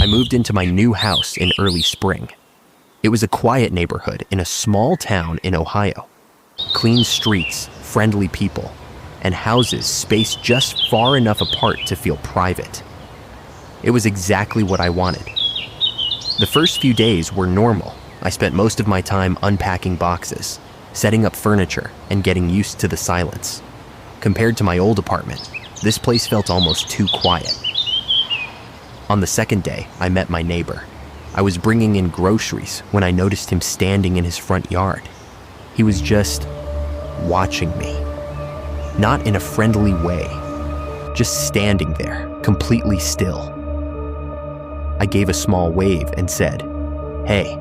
I moved into my new house in early spring. It was a quiet neighborhood in a small town in Ohio. Clean streets, friendly people, and houses spaced just far enough apart to feel private. It was exactly what I wanted. The first few days were normal. I spent most of my time unpacking boxes, setting up furniture, and getting used to the silence. Compared to my old apartment, this place felt almost too quiet. On the second day, I met my neighbor. I was bringing in groceries when I noticed him standing in his front yard. He was just watching me. Not in a friendly way, just standing there, completely still. I gave a small wave and said, "Hey."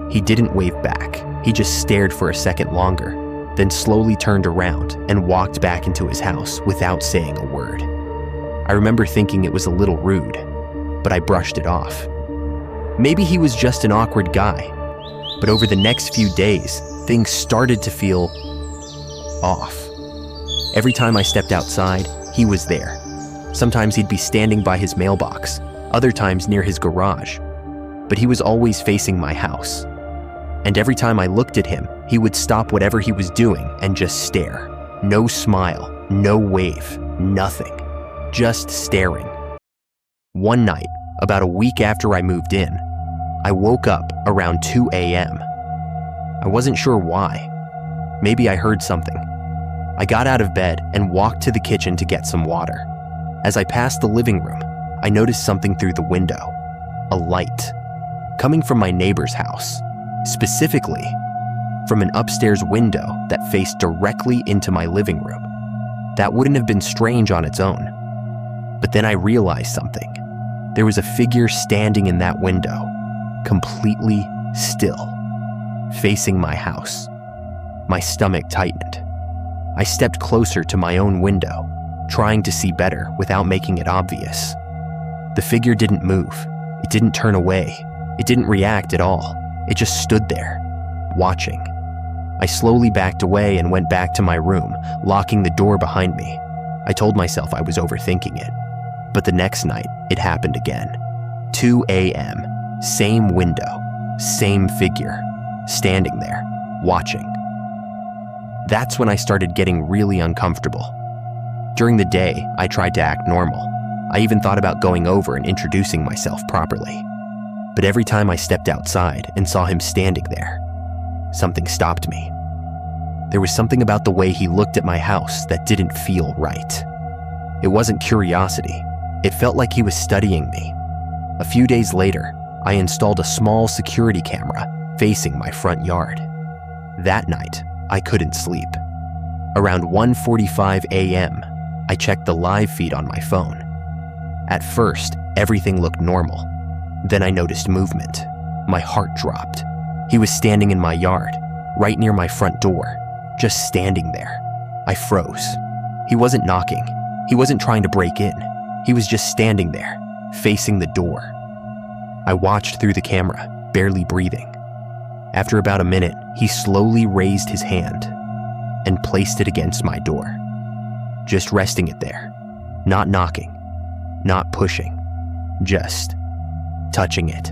He didn't wave back. He just stared for a second longer, then slowly turned around and walked back into his house without saying a word. I remember thinking it was a little rude, but I brushed it off. Maybe he was just an awkward guy, but over the next few days, things started to feel off. Every time I stepped outside, he was there. Sometimes he'd be standing by his mailbox, other times near his garage, but he was always facing my house. And every time I looked at him, he would stop whatever he was doing and just stare. No smile, no wave, nothing, just staring. One night, about a week after I moved in, I woke up around 2 a.m. I wasn't sure why. Maybe I heard something. I got out of bed and walked to the kitchen to get some water. As I passed the living room, I noticed something through the window. A light. Coming from my neighbor's house. Specifically, from an upstairs window that faced directly into my living room. That wouldn't have been strange on its own. But then I realized something. There was a figure standing in that window, completely still, facing my house. My stomach tightened. I stepped closer to my own window, trying to see better without making it obvious. The figure didn't move. It didn't turn away. It didn't react at all. It just stood there, watching. I slowly backed away and went back to my room, locking the door behind me. I told myself I was overthinking it. But the next night, it happened again. 2 a.m., same window, same figure, standing there, watching. That's when I started getting really uncomfortable. During the day, I tried to act normal. I even thought about going over and introducing myself properly. But every time I stepped outside and saw him standing there, something stopped me. There was something about the way he looked at my house that didn't feel right. It wasn't curiosity. It felt like he was studying me. A few days later, I installed a small security camera facing my front yard. That night, I couldn't sleep. Around 1:45 a.m., I checked the live feed on my phone. At first, everything looked normal. Then I noticed movement. My heart dropped. He was standing in my yard, right near my front door, just standing there. I froze. He wasn't knocking. He wasn't trying to break in. He was just standing there, facing the door. I watched through the camera, barely breathing. After about a minute, he slowly raised his hand and placed it against my door, just resting it there, not knocking, not pushing, just touching it.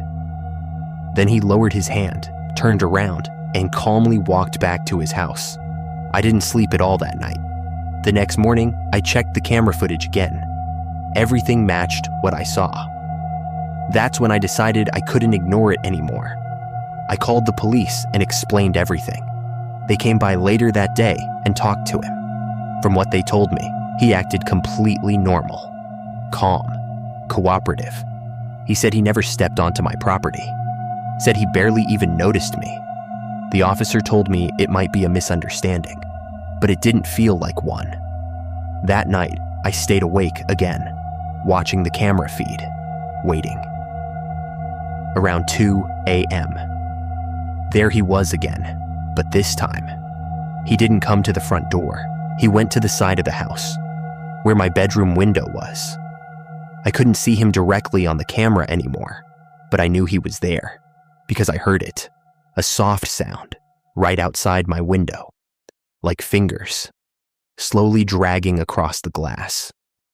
Then he lowered his hand, turned around, and calmly walked back to his house. I didn't sleep at all that night. The next morning, I checked the camera footage again. Everything matched what I saw. That's when I decided I couldn't ignore it anymore. I called the police and explained everything. They came by later that day and talked to him. From what they told me, he acted completely normal, calm, cooperative. He said he never stepped onto my property, said he barely even noticed me. The officer told me it might be a misunderstanding, but it didn't feel like one. That night, I stayed awake again, watching the camera feed, waiting. Around 2 a.m., there he was again, but this time, he didn't come to the front door. He went to the side of the house, where my bedroom window was. I couldn't see him directly on the camera anymore, but I knew he was there because I heard it, a soft sound right outside my window, like fingers slowly dragging across the glass.